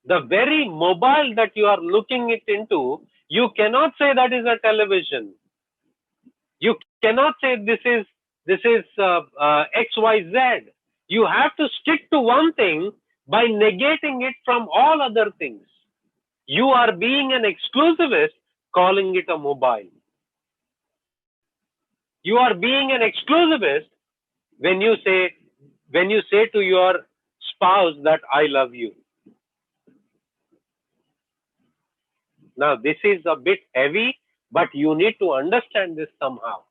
The very mobile that you are looking it into, you cannot say that is a television. You cannot say this is XYZ. You have to stick to one thing by negating it from all other things. You are being an exclusivist calling it a mobile. You are being an exclusivist when you say to your spouse that I love you. Now this is a bit heavy, but you need to understand this somehow.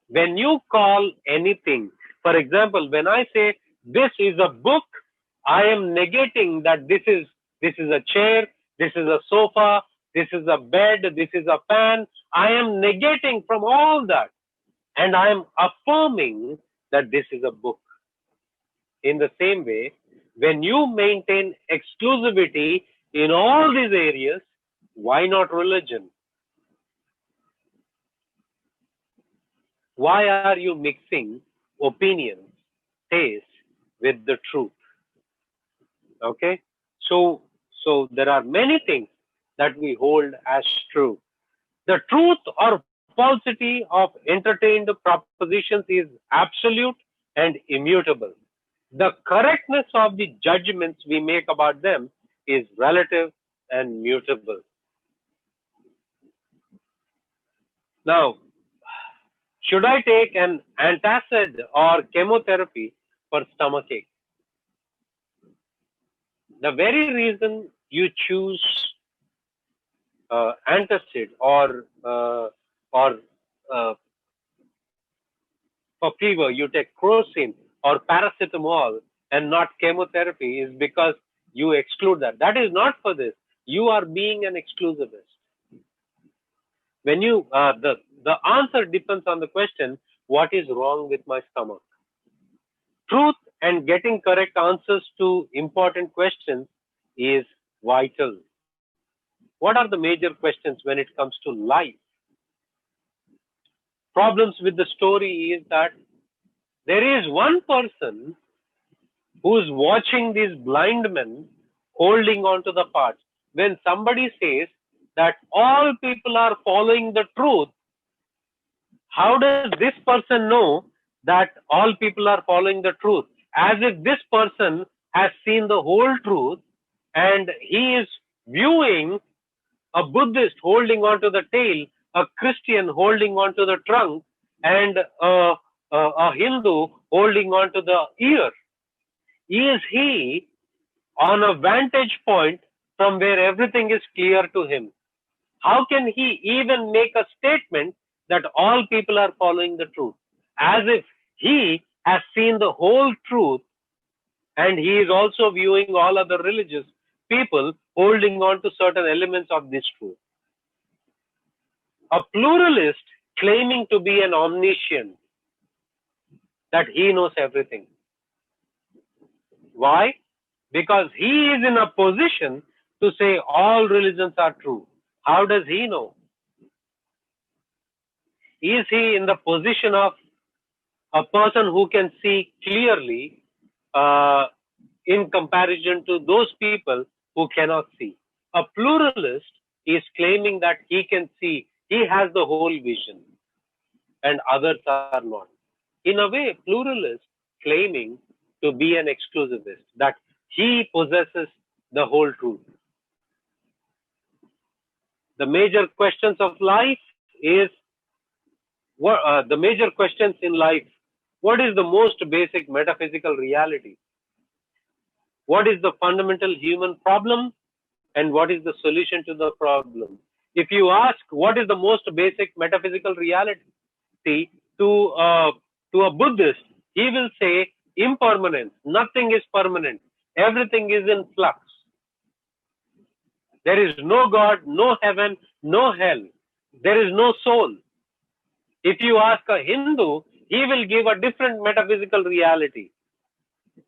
When you call anything, for example, when I say this is a book, I am negating that this is a chair, this is a sofa, this is a bed, this is a fan. I am negating from all that, and I am affirming that this is a book. In the same way, when you maintain exclusivity in all these areas, why not religion? Why are you mixing opinions, taste with the truth? Okay, so there are many things that we hold as true. The truth or falsity of entertained propositions is absolute and immutable. The correctness of the judgments we make about them is relative and mutable. Now, should I take an antacid or chemotherapy for stomachache? The very reason you choose antacid or for fever you take crocin or paracetamol and not chemotherapy is because you exclude that. That is not for this. You are being an exclusivist. When you the answer depends on the question, what is wrong with my stomach? Truth and getting correct answers to important questions is vital. What are the major questions when it comes to life? Problems with the story is that there is one person who's watching these blind men holding on to the path. When somebody says that all people are following the truth, how does this person know that all people are following the truth? As if this person has seen the whole truth and he is viewing a Buddhist holding on to the tail, a Christian holding on to the trunk, and a Hindu holding on to the ear. Is he on a vantage point from where everything is clear to him? How can he even make a statement that all people are following the truth? As if he has seen the whole truth and he is also viewing all other religious people holding on to certain elements of this truth. A pluralist claiming to be an omniscient, that he knows everything. Why? Because he is in a position to say all religions are true. How does he know? Is he in the position of a person who can see clearly in comparison to those people who cannot see. A pluralist is claiming that he can see, he has the whole vision, and others are not. In a way, pluralist claiming to be an exclusivist, that he possesses the whole truth. The major questions of life is the major questions in life. What is the most basic metaphysical reality? What is the fundamental human problem? And what is the solution to the problem? If you ask what is the most basic metaphysical reality to a Buddhist, he will say impermanence. Nothing is permanent. Everything is in flux. There is no God, no heaven, no hell. There is no soul. If you ask a Hindu, he will give a different metaphysical reality.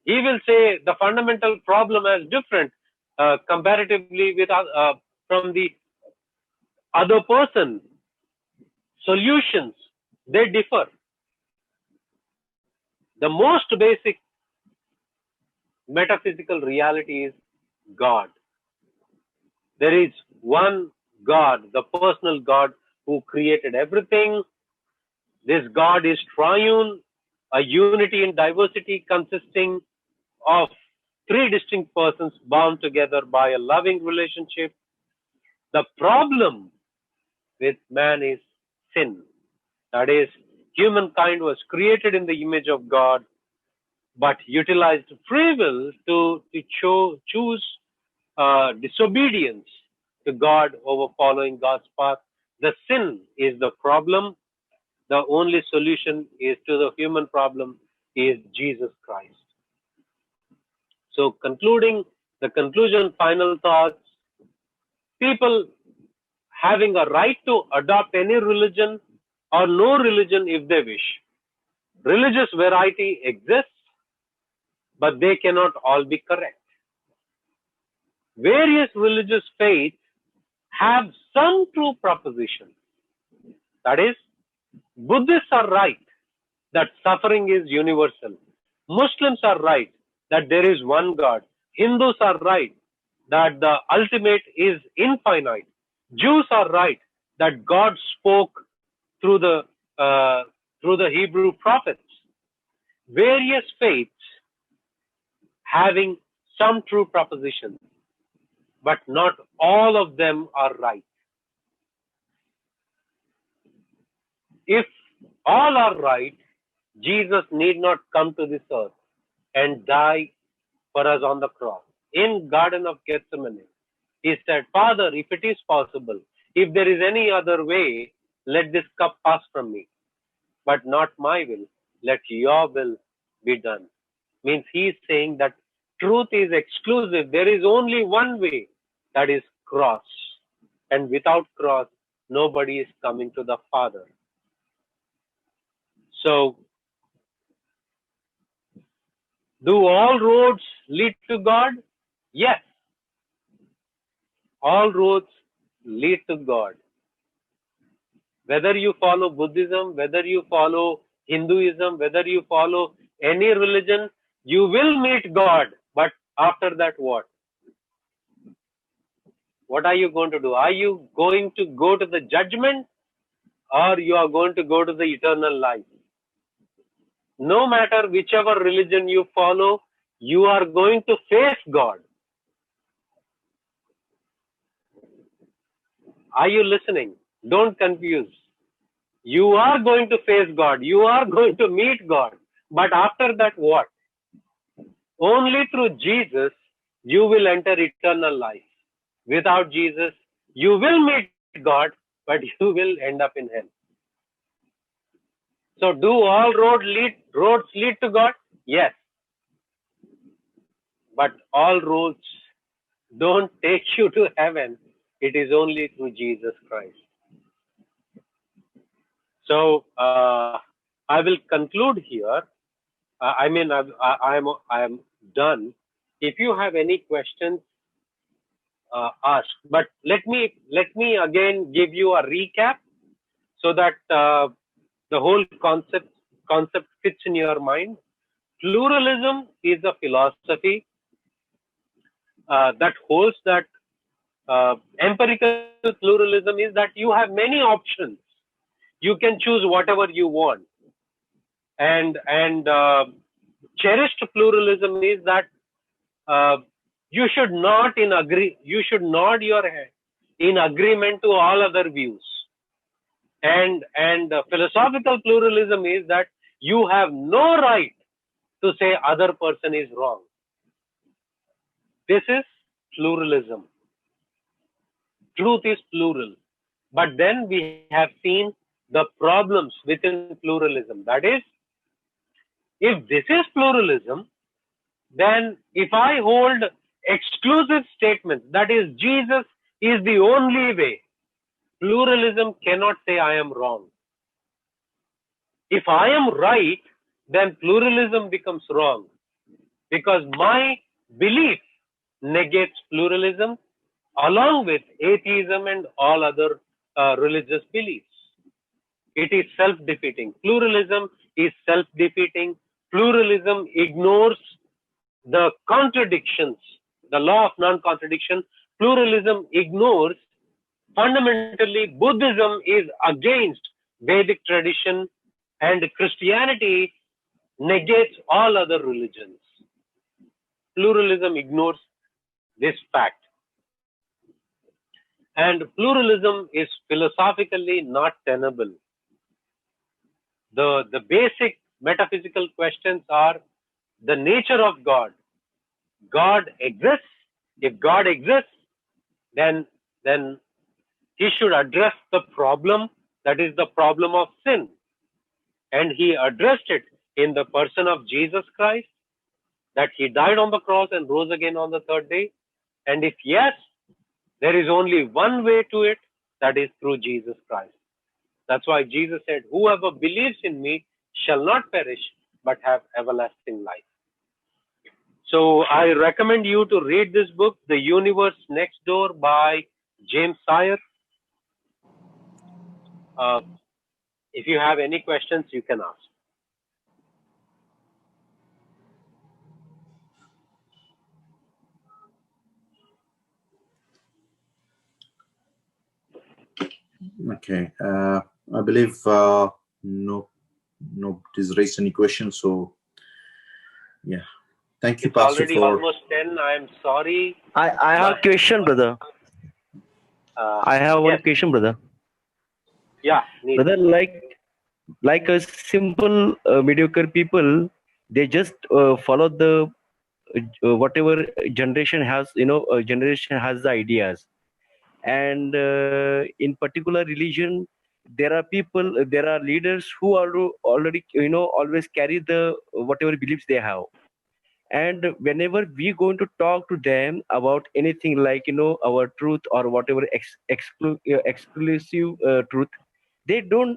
He will say the fundamental problem is different comparatively with from the other person. Solutions, they differ. The most basic metaphysical reality is God. There is one God, the personal God who created everything. This God is triune, a unity in diversity consisting of three distinct persons bound together by a loving relationship. The problem with man is sin. That is, humankind was created in the image of God, but utilized free will to choose disobedience to God over following God's path. The sin is the problem. The only solution is to the human problem is Jesus Christ. So concluding the conclusion, final thoughts, people having a right to adopt any religion or no religion if they wish. Religious variety exists, but they cannot all be correct. Various religious faiths have some true propositions. That is, Buddhists are right that suffering is universal. Muslims are right that there is one God. Hindus are right that the ultimate is infinite. Jews are right that God spoke through the Hebrew prophets. Various faiths having some true propositions, but not all of them are right. If all are right, Jesus need not come to this earth and die for us on the cross. In Garden of Gethsemane, he said, Father, if it is possible, if there is any other way, let this cup pass from me. But not my will, let your will be done. Means he is saying that truth is exclusive. There is only one way, that is cross. And without cross, nobody is coming to the Father. So, do all roads lead to God? Yes. All roads lead to God. Whether you follow Buddhism, whether you follow Hinduism, whether you follow any religion, you will meet God. But after that, what? What are you going to do? Are you going to go to the judgment, or you are going to go to the eternal life? No matter whichever religion you follow, you are going to face God. Are you listening? Don't confuse. You are going to face God. You are going to meet God. But after that, what? Only through Jesus, you will enter eternal life. Without Jesus, you will meet God, but you will end up in hell. So, do all roads lead to God? Yes. But all roads don't take you to heaven. It is only through Jesus Christ. So, I will conclude here. I am done. If you have any questions, ask. But let me again give you a recap so that the whole concept fits in your mind. Pluralism is a philosophy that holds that empirical pluralism is that you have many options. You can choose whatever you want, and cherished pluralism is that you should not you should nod your head in agreement to all other views, and philosophical pluralism is that you have no right to say other person is wrong. This is pluralism. Truth is plural, but then we have seen the problems within pluralism. That is, if this is pluralism, then if I hold exclusive statements, that is, Jesus is the only way, pluralism cannot say I am wrong. If I am right, then pluralism becomes wrong, because my belief negates pluralism along with atheism and all other religious beliefs. It is self-defeating. Pluralism is self-defeating. Pluralism ignores the contradictions, the law of non-contradiction. Pluralism ignores, fundamentally, Buddhism is against Vedic tradition, and Christianity negates all other religions. Pluralism ignores this fact. And pluralism is philosophically not tenable. The basic metaphysical questions are the nature of God. God exists. If God exists, then he should address the problem, that is the problem of sin. And he addressed it in the person of Jesus Christ, that he died on the cross and rose again on the third day. And if yes, there is only one way to it, that is through Jesus Christ. That's why Jesus said, whoever believes in me shall not perish, but have everlasting life. So I recommend you to read this book, The Universe Next Door by James Sire. If you have any questions, you can ask. Okay. I believe nobody's raised any questions. So, yeah. Thank you, It's Pastor. already almost 10. I am sorry. I have a question, brother. I have one question, brother. Yeah, Neil. Brother, like a simple mediocre people, they just follow the whatever generation has, generation has the ideas, and in particular religion, there are people, there are leaders who are already, always carry the whatever beliefs they have. And whenever we going to talk to them about anything like, our truth or whatever exclusive truth, they don't,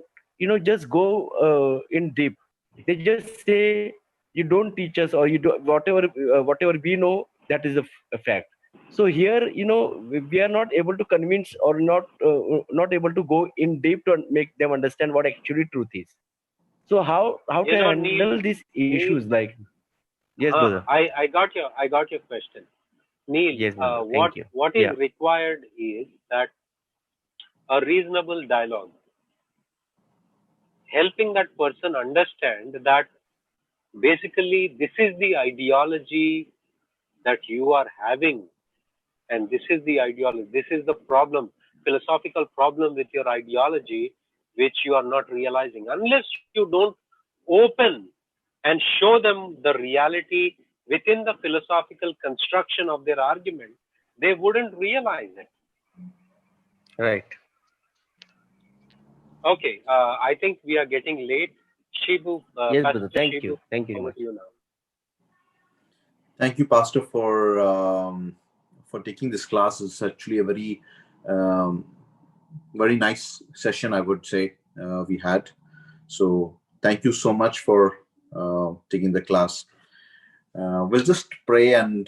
just go in deep. They just say, you don't teach us, or you do whatever we know, that is a fact. So here, we are not able to convince, or not able to go in deep to make them understand what actually truth is. So how to handle these issues, like? Yes, brother. I got your question, Neil. Yes, brother. What is required is that a reasonable dialogue, helping that person understand that basically this is the ideology that you are having, and this is the ideology, this is the problem, philosophical problem with your ideology, which you are not realizing. Unless you don't open and show them the reality within the philosophical construction of their argument, they wouldn't realize it. Right. Okay, I think we are getting late. Shibu, yes, brother. Thank you. Thank you very much. Thank you, Pastor, for taking this class. It's actually a very very nice session, I would say, we had. So thank you so much for taking the class. We'll just pray and